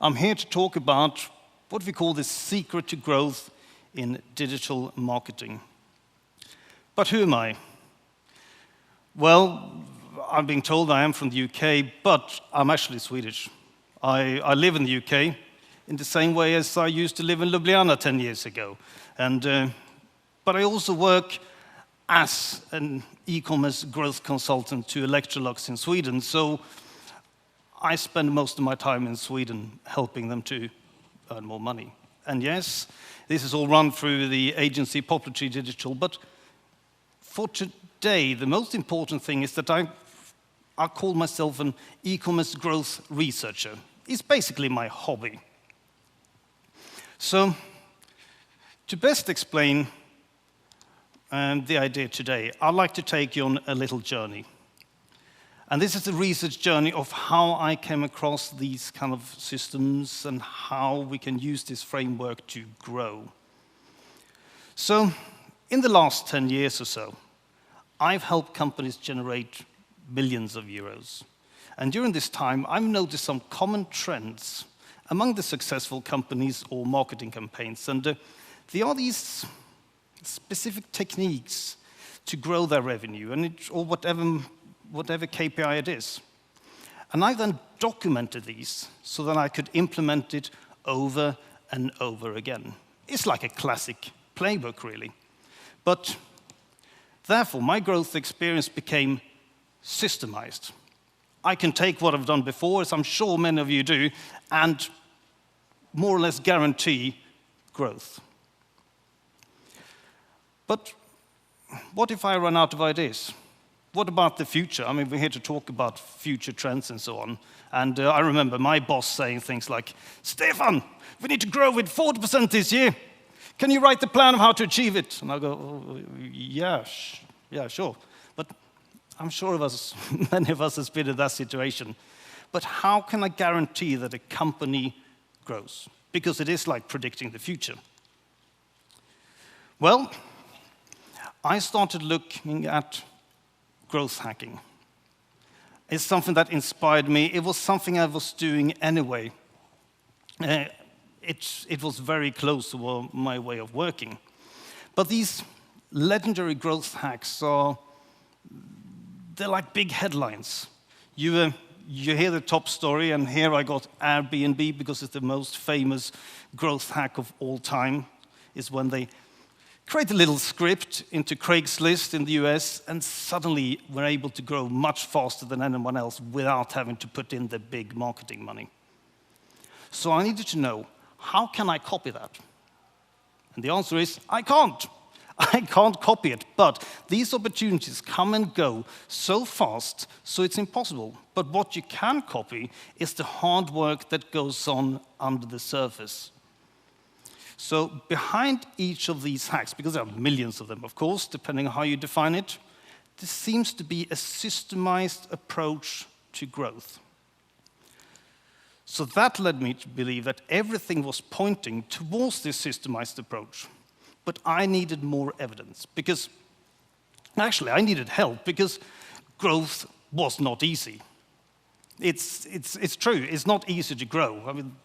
I'm here to talk about what we call the secret to growth in digital marketing. But who am I? Well, I'm being told I am from the UK, but I'm actually Swedish. I live in the UK in the same way as I used to live in Ljubljana 10 years ago. But I also work as an e-commerce growth consultant to Electrolux in Sweden, so I spend most of my time in Sweden helping them to earn more money. And yes, this is all run through the agency Poplar Digital, but for today, the most important thing is that I call myself an e-commerce growth researcher. It's basically my hobby. So, to best explain the idea today, I'd like to take you on a little journey. And this is the research journey of how I came across these kind of systems and how we can use this framework to grow. So, in the last 10 years or so, I've helped companies generate millions of euros. And during this time, I've noticed some common trends among the successful companies or marketing campaigns. And there are these specific techniques to grow their revenue, or whatever KPI it is. And I then documented these so that I could implement it over and over again. It's like a classic playbook, really. But therefore, my growth experience became systemized. I can take what I've done before, as I'm sure many of you do, and more or less guarantee growth. But what if I run out of ideas? What about the future? I mean, we're here to talk about future trends and so on. And I remember my boss saying things like, "Stefan, we need to grow with 40% this year. Can you write the plan of how to achieve it?" And I go, "Oh, yeah, sure." But I'm sure many of us has been in that situation. But how can I guarantee that a company grows? Because it is like predicting the future. Well, I started looking at growth hacking. It's something that inspired me. It was something I was doing anyway. It was very close to my way of working. But these legendary growth hacks they're like big headlines. You hear the top story, and here I got Airbnb because it's the most famous growth hack of all time, is when they create a little script into Craigslist in the US, and suddenly we're able to grow much faster than anyone else without having to put in the big marketing money. So I needed to know, how can I copy that? And the answer is, I can't. I can't copy it, but these opportunities come and go so fast, so it's impossible. But what you can copy is the hard work that goes on under the surface. So behind each of these hacks, because there are millions of them, of course, depending on how you define it, there seems to be a systemized approach to growth. So that led me to believe that everything was pointing towards this systemized approach. But I needed more evidence, because actually I needed help, because growth was not easy. It's true, it's not easy to grow. I mean,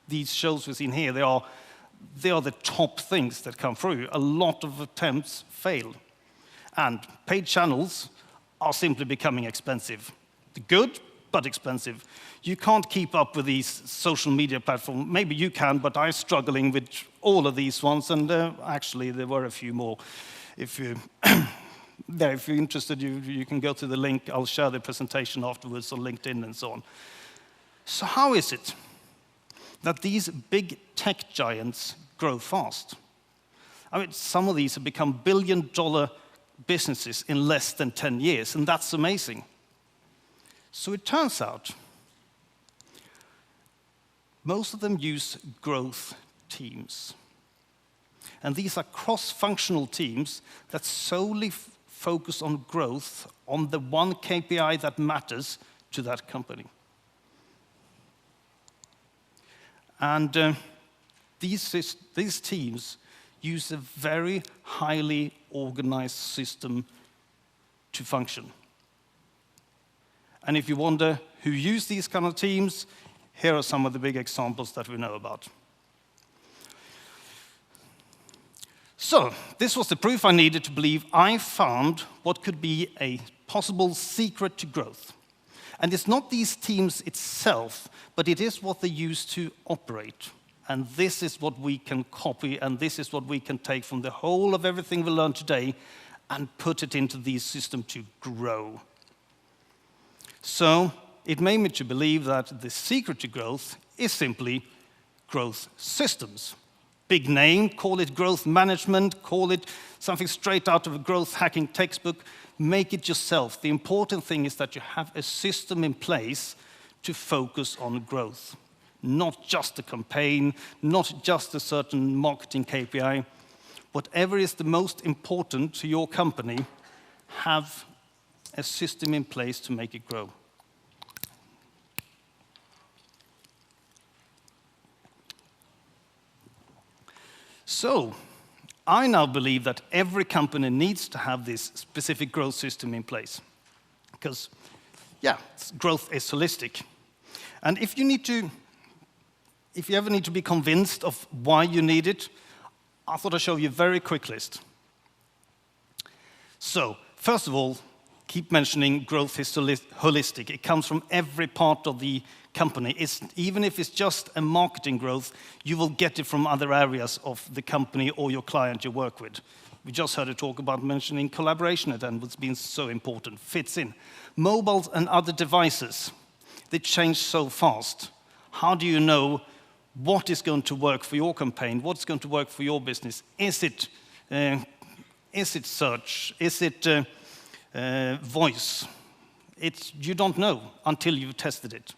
these shows we've seen here, they are the top things that come through. A lot of attempts fail. And paid channels are simply becoming expensive. Good, but expensive. You can't keep up with these social media platforms. Maybe you can, but I'm struggling with all of these ones, and actually there were a few more. If you're interested, you can go to the link. I'll share the presentation afterwards on LinkedIn and so on. So how is it that these big tech giants grow fast? I mean, some of these have become billion-dollar businesses in less than 10 years, and that's amazing. So it turns out most of them use growth teams. And these are cross-functional teams that solely focus on growth, on the one KPI that matters to that company. And these teams use a very highly organized system to function. And if you wonder who use these kind of teams, Here are some of the big examples that we know about. So, this was the proof I needed to believe I found what could be a possible secret to growth. And it's not these teams itself, but it is what they use to operate. And this is what we can copy, and this is what we can take from the whole of everything we learned today and put it into these systems to grow. So, it made me to believe that the secret to growth is simply growth systems. Big name, call it growth management, call it something straight out of a growth hacking textbook. Make it yourself. The important thing is that you have a system in place to focus on growth. Not just a campaign, not just a certain marketing KPI. Whatever is the most important to your company, have a system in place to make it grow. So, I now believe that every company needs to have this specific growth system in place. Because, yeah, growth is holistic. And if you ever need to be convinced of why you need it, I thought I'd show you a very quick list. So, first of all, keep mentioning growth is holistic. It comes from every part of the company. Even if it's just a marketing growth, you will get it from other areas of the company or your client you work with. We just heard a talk about mentioning collaboration at the end, which has been so important, fits in. Mobiles and other devices, they change so fast. How do you know what is going to work for your campaign? What's going to work for your business? Is it search? Is it voice? You don't know until you've tested it.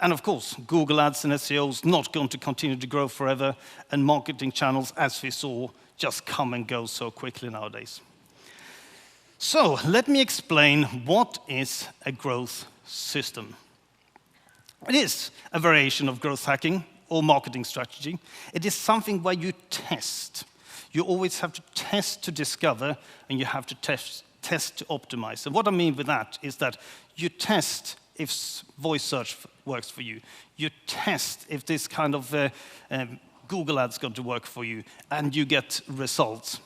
And of course, Google Ads and SEO is not going to continue to grow forever, and marketing channels, as we saw, just come and go so quickly nowadays. So, let me explain what is a growth system. It is a variation of growth hacking or marketing strategy. It is something where you test. You always have to test to discover, and you have to test to optimize. And what I mean with that is that you test if voice search works for you. You test if this kind of Google Ads is going to work for you, and you get results.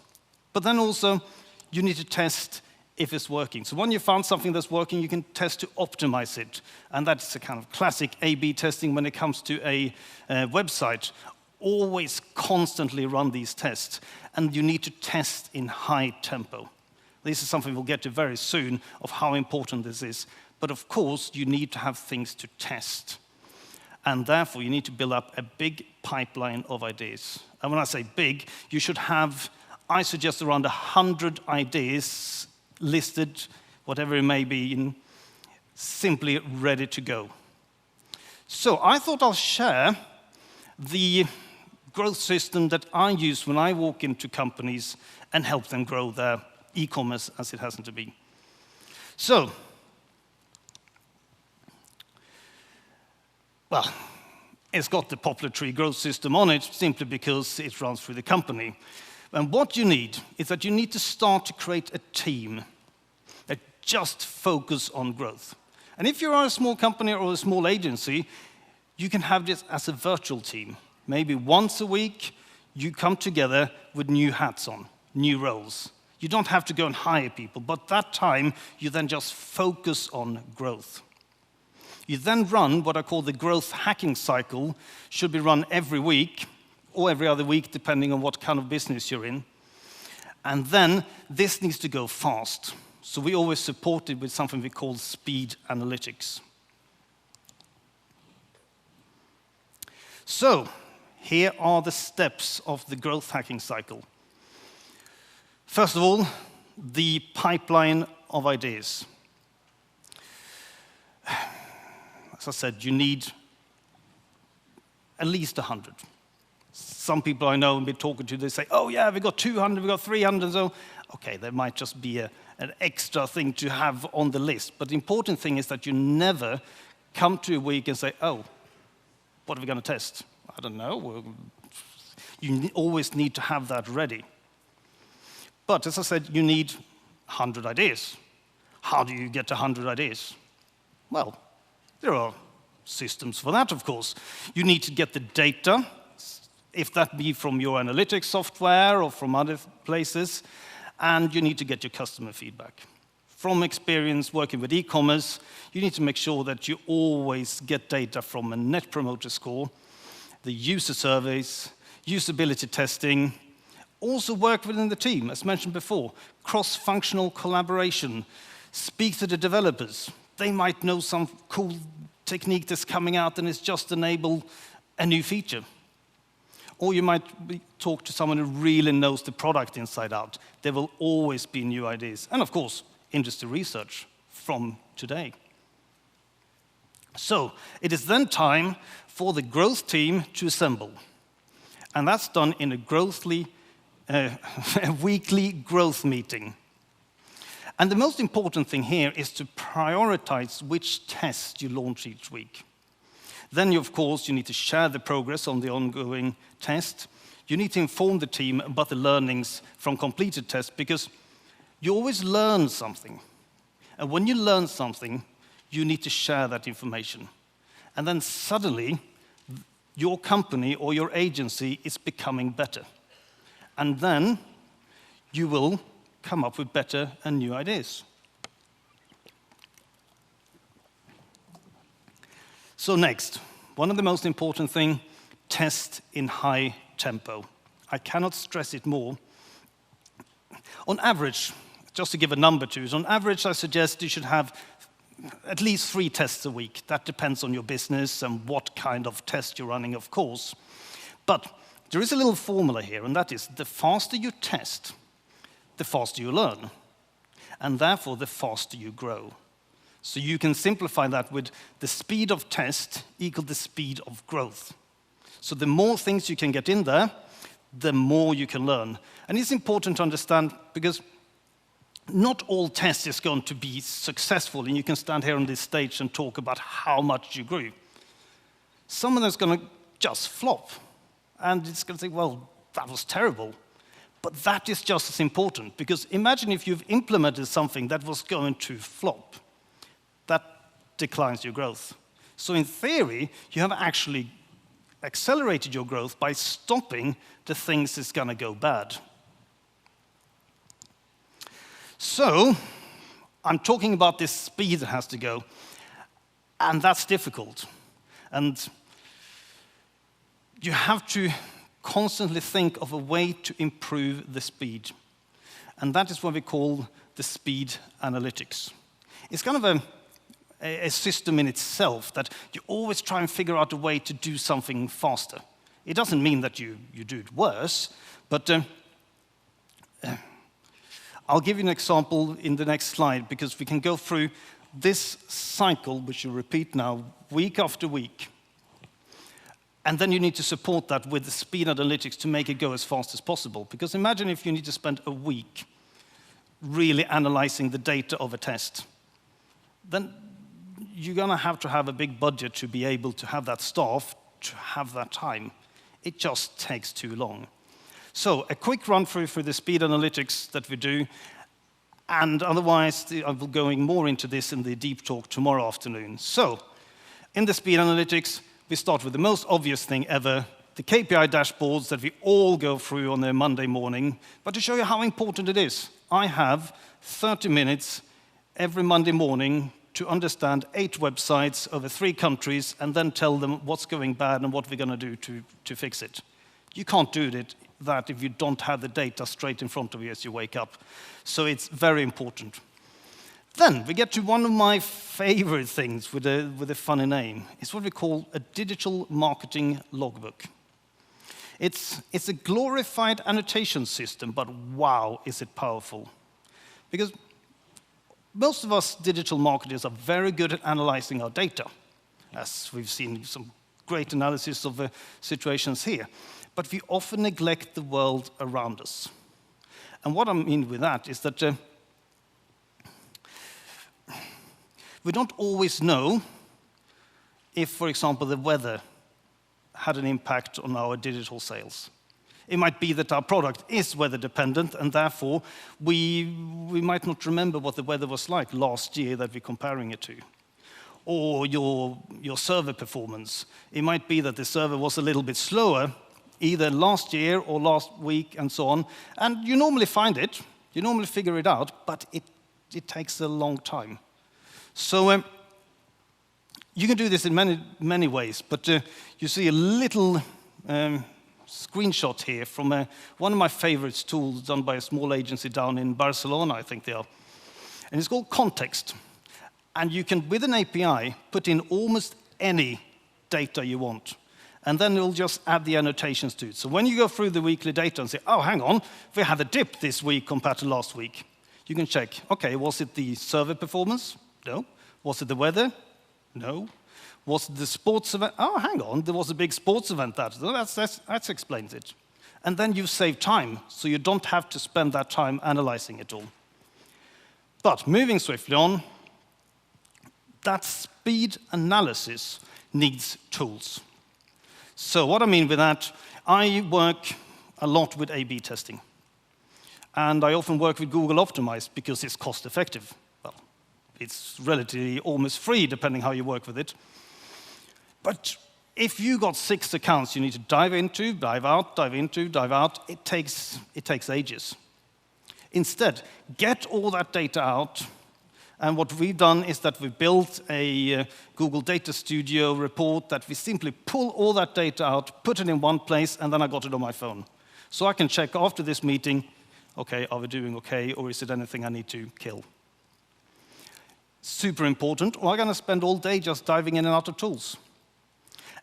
But then also, you need to test if it's working. So when you found something that's working, you can test to optimize it. And that's a kind of classic A/B testing when it comes to a website. Always constantly run these tests, and you need to test in high tempo. This is something we'll get to very soon of how important this is. But of course, you need to have things to test. And therefore, you need to build up a big pipeline of ideas. And when I say big, you should have, I suggest, around 100 ideas listed, whatever it may be, simply ready to go. So I thought I'll share the growth system that I use when I walk into companies and help them grow their e-commerce as it happens to be. So, well, it's got the Poplar tree growth system on it simply because it runs through the company. And what you need is that you need to start to create a team that just focus on growth. And if you are a small company or a small agency, you can have this as a virtual team. Maybe once a week, you come together with new hats on, new roles. You don't have to go and hire people, but that time, you then just focus on growth. You then run what I call the growth hacking cycle, should be run every week or every other week, depending on what kind of business you're in. And then this needs to go fast. So we always support it with something we call speed analytics. So here are the steps of the growth hacking cycle. First of all, the pipeline of ideas. As I said, you need at least 100. Some people I know and been talking to, they say, oh yeah, we got 200, we got 300, so okay, there might just be an extra thing to have on the list. But the important thing is that you never come to a week and say, oh, what are we going to test? I don't know. You always need to have that ready. But as I said, you need 100 ideas. How do you get to 100 ideas? Well, there are systems for that, of course. You need to get the data, if that be from your analytics software or from other places, and you need to get your customer feedback. From experience working with e-commerce, you need to make sure that you always get data from a Net Promoter Score, the user surveys, usability testing, also work within the team, as mentioned before, cross-functional collaboration, speak to the developers. They might know some cool technique that's coming out and it's just enable a new feature. Or you might talk to someone who really knows the product inside out. There will always be new ideas. And of course, industry research from today. So it is then time for the growth team to assemble. And that's done in a weekly growth meeting. And the most important thing here is to prioritize which tests you launch each week. Then, of course, you need to share the progress on the ongoing test. You need to inform the team about the learnings from completed tests, because you always learn something. And when you learn something, you need to share that information. And then suddenly, your company or your agency is becoming better. And then you will come up with better and new ideas. So next, one of the most important things, test in high tempo. I cannot stress it more. On average, just to give a number to it, on average I suggest you should have at least 3 tests a week. That depends on your business and what kind of test you're running, of course. But there is a little formula here, and that is the faster you test, the faster you learn, and therefore the faster you grow. So you can simplify that with the speed of test equal the speed of growth. So the more things you can get in there, the more you can learn. And it's important to understand, because not all tests is going to be successful, and you can stand here on this stage and talk about how much you grew. Some of them is going to just flop, and it's going to say, well, that was terrible. But that is just as important, because imagine if you've implemented something that was going to flop. That declines your growth. So in theory, you have actually accelerated your growth by stopping the things that's going to go bad. So I'm talking about this speed that has to go, and that's difficult. And you have to constantly think of a way to improve the speed. And that is what we call the speed analytics. It's kind of a system in itself that you always try and figure out a way to do something faster. It doesn't mean that you do it worse, but I'll give you an example in the next slide, because we can go through this cycle, which you repeat now week after week. And then you need to support that with the speed analytics to make it go as fast as possible. Because imagine if you need to spend a week really analyzing the data of a test. Then you're going to have a big budget to be able to have that staff, to have that time. It just takes too long. So a quick run through for the speed analytics that we do. And otherwise, I will go more into this in the deep talk tomorrow afternoon. So in the speed analytics, we start with the most obvious thing ever, the KPI dashboards that we all go through on a Monday morning. But to show you how important it is, I have 30 minutes every Monday morning to understand 8 websites over 3 countries and then tell them what's going bad and what we're going to do to fix it. You can't do that if you don't have the data straight in front of you as you wake up. So it's very important. Then we get to one of my favorite things with a funny name. It's what we call a digital marketing logbook. It's a glorified annotation system, but wow, is it powerful. Because most of us digital marketers are very good at analyzing our data, as we've seen some great analysis of the situations here. But we often neglect the world around us. And what I mean with that is that we don't always know if, for example, the weather had an impact on our digital sales. It might be that our product is weather dependent, and therefore we might not remember what the weather was like last year that we're comparing it to. or your server performance. It might be that the server was a little bit slower, either last year or last week and so on. And you normally find it, you normally figure it out, but it takes a long time. So you can do this in many ways, but you see a little screenshot here from one of my favorite tools done by a small agency down in Barcelona, I think they are. And it's called Context. And you can, with an API, put in almost any data you want. And then it'll just add the annotations to it. So when you go through the weekly data and say, oh, hang on, we had a dip this week compared to last week, you can check, OK, was it the server performance? No. Was it the weather? No. Was it the sports event? Oh, hang on, there was a big sports event that explains it. And then you save time, so you don't have to spend that time analyzing it all. But moving swiftly on, that speed analysis needs tools. So what I mean with that, I work a lot with A/B testing. And I often work with Google Optimize because it's cost effective. Well, it's relatively almost free, depending how you work with it. But if you got 6 accounts you need to dive into, dive out, dive into, dive out, it takes ages. Instead, get all that data out. And what we've done is that we built a Google Data Studio report that we simply pull all that data out, put it in one place, and then I got it on my phone. So I can check after this meeting, OK, are we doing OK, or is it anything I need to kill? Super important, or I'm going to spend all day just diving in and out of tools.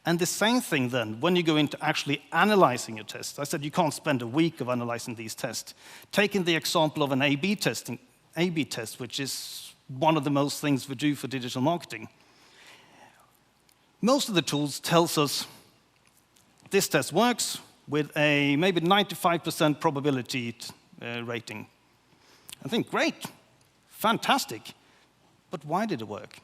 And the same thing then, when you go into actually analyzing your tests. I said you can't spend a week of analyzing these tests. Taking the example of an A/B test, which is one of the most things we do for digital marketing. Most of the tools tells us this test works with a maybe 95% probability rating. I think, great, fantastic, but why did it work?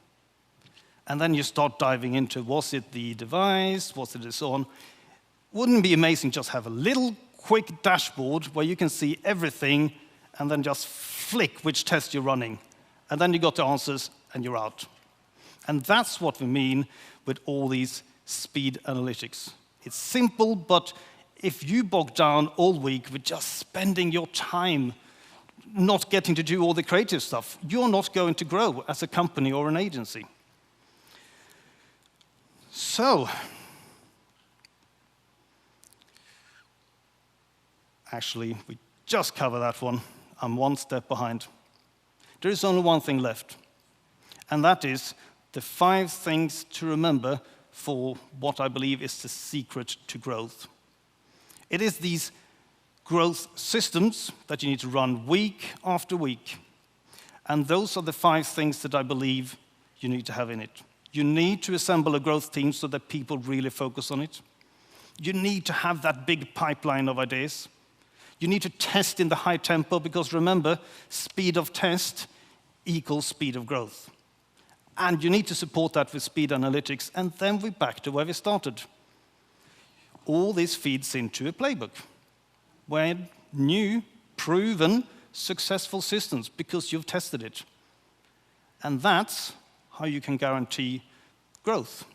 And then you start diving into, was it the device, was it so on? Wouldn't it be amazing just have a little quick dashboard where you can see everything and then just flick which test you're running? And then you got the answers, and you're out. And that's what we mean with all these speed analytics. It's simple, but if you bog down all week with just spending your time not getting to do all the creative stuff, you're not going to grow as a company or an agency. So, actually, we just covered that one. I'm one step behind. There is only one thing left, and that is the 5 things to remember for what I believe is the secret to growth. It is these growth systems that you need to run week after week, and those are the 5 things that I believe you need to have in it. You need to assemble a growth team so that people really focus on it. You need to have that big pipeline of ideas. You need to test in the high tempo, because remember, speed of test equals speed of growth. And you need to support that with speed analytics, and then we're back to where we started. All this feeds into a playbook, where new, proven, successful systems, because you've tested it. And that's how you can guarantee growth.